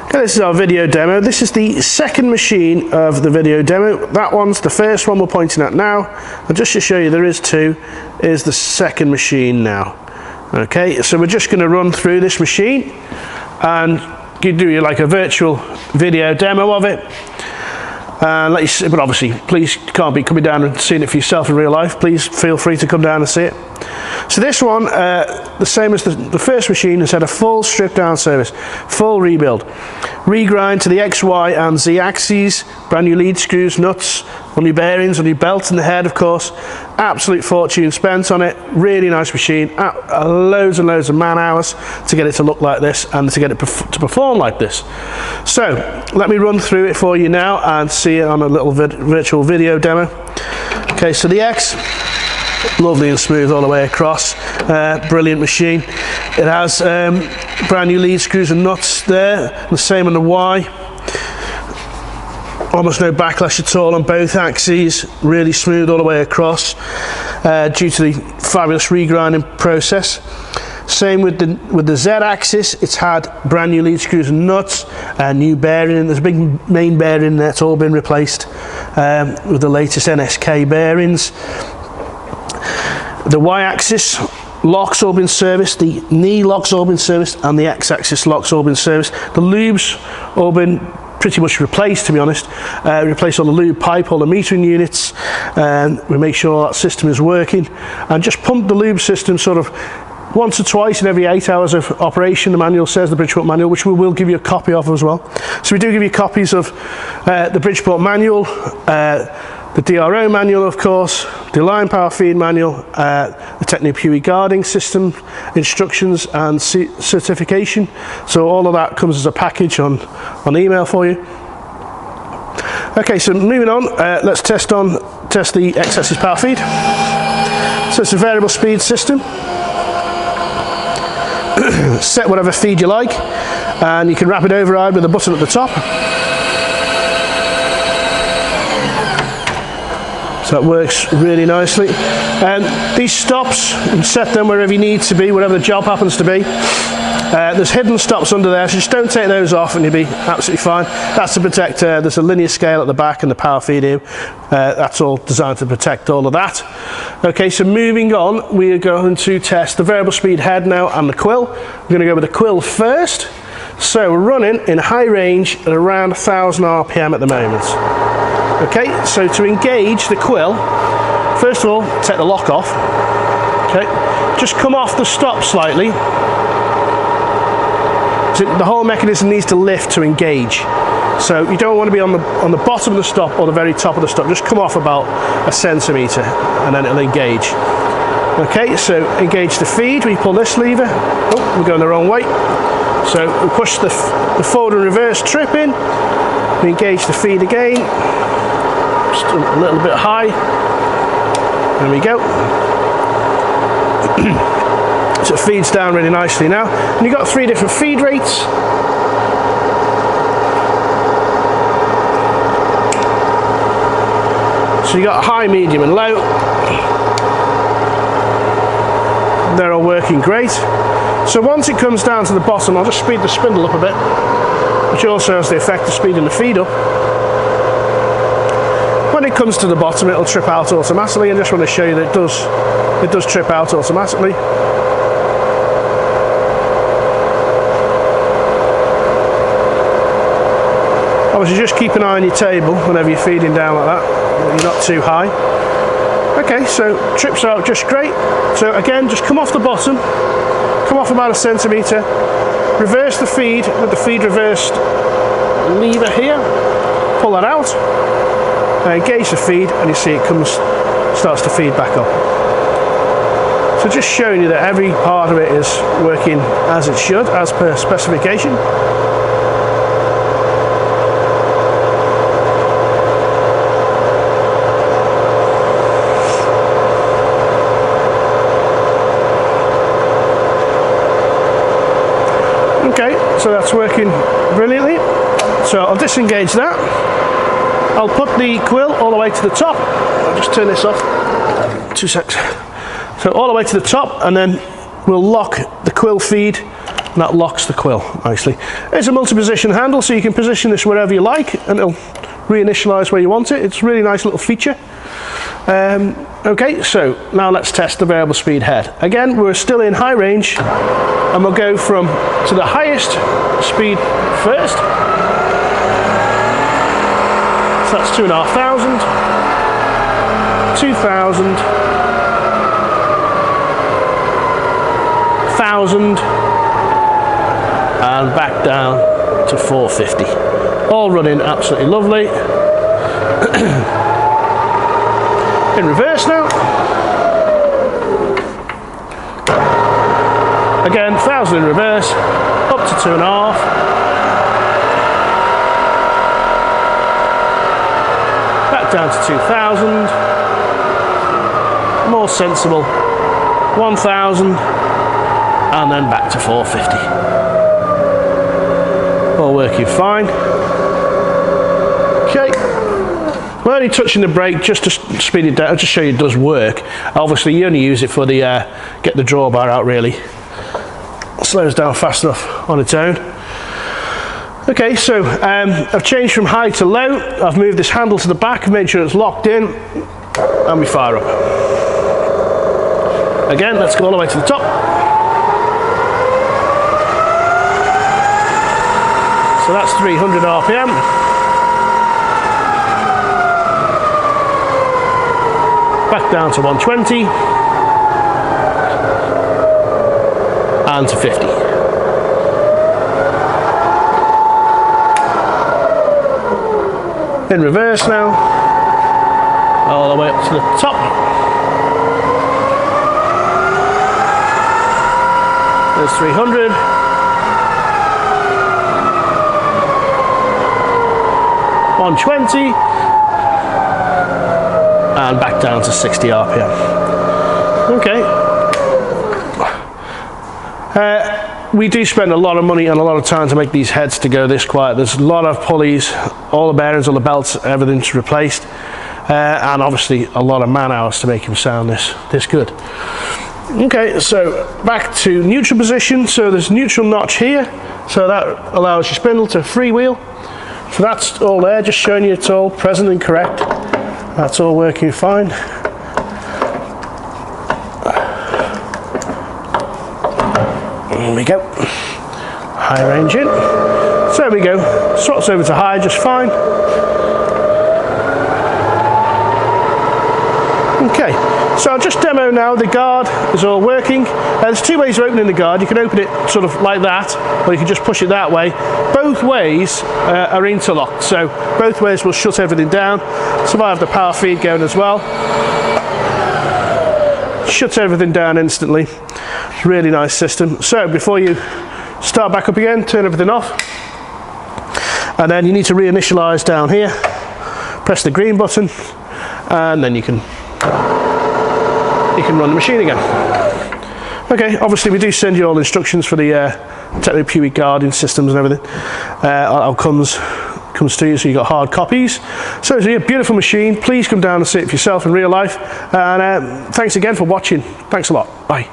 Okay, this is our video demo. This is the second machine of the video demo. That one's the first one we're pointing at now. And just to show you there is two, is the second machine now. Okay, so we're just going to run through this machine and do like a virtual video demo of it. And let you see, but obviously, please can't be coming down and seeing it for yourself in real life. Please feel free to come down and see it. So this one, the same as the first machine, has had a full strip down service, full rebuild. Regrind to the X, Y and Z axes, brand new lead screws, nuts, all new bearings, all new belt in the head of course. Absolute fortune spent on it, really nice machine, loads and loads of man hours to get it to look like this and to get it to perform like this. So let me run through it for you now and see it on a little virtual video demo. Okay, so the X, lovely and smooth all the way across, brilliant machine. It has brand new lead screws and nuts there, the same on the Y. Almost no backlash at all on both axes, really smooth all the way across due to the fabulous regrinding process. Same with the Z axis, it's had brand new lead screws and nuts, new bearing, there's a big main bearing that's all been replaced with the latest NSK bearings. The Y-axis locks all been serviced, the knee locks all been serviced, and the X-axis locks all been serviced. The lubes all been pretty much replaced, to be honest. Replace all the lube pipe, all the metering units, and we make sure that system is working. And just pump the lube system sort of once or twice in every 8 hours of operation, the manual says, the Bridgeport manual, which we will give you a copy of as well. So we do give you copies of the Bridgeport manual, the DRO manual of course, the line power feed manual, the Techno-Pewee guarding system instructions and certification. So all of that comes as a package on email for you. Okay, so moving on, let's test the X-axis power feed. So it's a variable speed system. Set whatever feed you like, and you can rapid override with a button at the top. So that works really nicely. These stops, you can set them wherever you need to be, whatever the job happens to be. There's hidden stops under there, so just don't take those off and you'll be absolutely fine. That's to protect, there's a linear scale at the back and the power feed here. That's all designed to protect all of that. Okay, so moving on, we are going to test the variable speed head now and the quill. We're going to go with the quill first. So we're running in high range at around 1000 RPM at the moment. Okay, so to engage the quill, first of all, take the lock off. Okay, just come off the stop slightly. So the whole mechanism needs to lift to engage. So you don't want to be on the bottom of the stop or the very top of the stop. Just come off about a centimetre and then it'll engage. Okay, so engage the feed. We pull this lever. Oh, we're going the wrong way. So we push the forward and reverse trip in. We engage the feed again. Just a little bit high. There we go. So it feeds down really nicely now. And you've got 3 different feed rates. So you've got high, medium and low. They're all working great. So once it comes down to the bottom, I'll just speed the spindle up a bit, which also has the effect of speeding the feed up. When it comes to the bottom, it'll trip out automatically. I just want to show you that it does trip out automatically. Obviously just keep an eye on your table whenever you're feeding down like that, you're not too high. Okay, so trips out just great. So again, just come off the bottom, come off about a centimetre, reverse the feed with the feed reversed lever here, pull that out, engage the feed and you see it starts to feed back up. So just showing you that every part of it is working as it should, as per specification. Okay, so that's working brilliantly. So I'll disengage that. I'll put the quill all the way to the top. I'll just turn this off. 2 secs. So all the way to the top, and then we'll lock the quill feed and that locks the quill nicely. It's a multi-position handle, so you can position this wherever you like and it'll reinitialize where you want it. It's a really nice little feature. Okay, so now let's test the variable speed head. Again, we're still in high range, and we'll go to the highest speed first. So that's 2,500, 2,000, 1,000, and back down to 450. All running absolutely lovely. In reverse now. Again, 1,000 in reverse, up to 2.5. Back down to 2,000. More sensible, 1,000, and then back to 450. All working fine. Okay. We're only touching the brake just to speed it down, just to show you it does work. Obviously you only use it for the get the drawbar out really. Slows down fast enough on its own. Okay, so I've changed from high to low. I've moved this handle to the back, made sure it's locked in, and we fire up. Again, let's go all the way to the top. So that's 300 RPM. Back down to 120 and to 50. In reverse now, all the way up to the top. There's 300. $120. And back down to 60 RPM. Okay. We do spend a lot of money and a lot of time to make these heads to go this quiet. There's a lot of pulleys, all the bearings, all the belts, everything's replaced, and obviously a lot of man hours to make them sound this good. Okay, so back to neutral position. So there's neutral notch here, so that allows your spindle to freewheel. So that's all there, just showing you it's all present and correct. That's all working fine. There we go. High range in. So there we go. Swaps over to high just fine. Okay, so I'll just demo now. The guard is all working. There's two ways of opening the guard. You can open it sort of like that, or you can just push it that way. Both ways are interlocked, so both ways will shut everything down. So I have the power feed going as well. Shuts everything down instantly. Really nice system. So before you start back up again, turn everything off, and then you need to reinitialize down here. Press the green button, and then you can run the machine again. Okay, obviously we do send you all the instructions for the Techno-Pewee guarding systems and everything. All comes to you, so you've got hard copies. So it's a beautiful machine. Please come down and see it for yourself in real life. And thanks again for watching. Thanks a lot. Bye.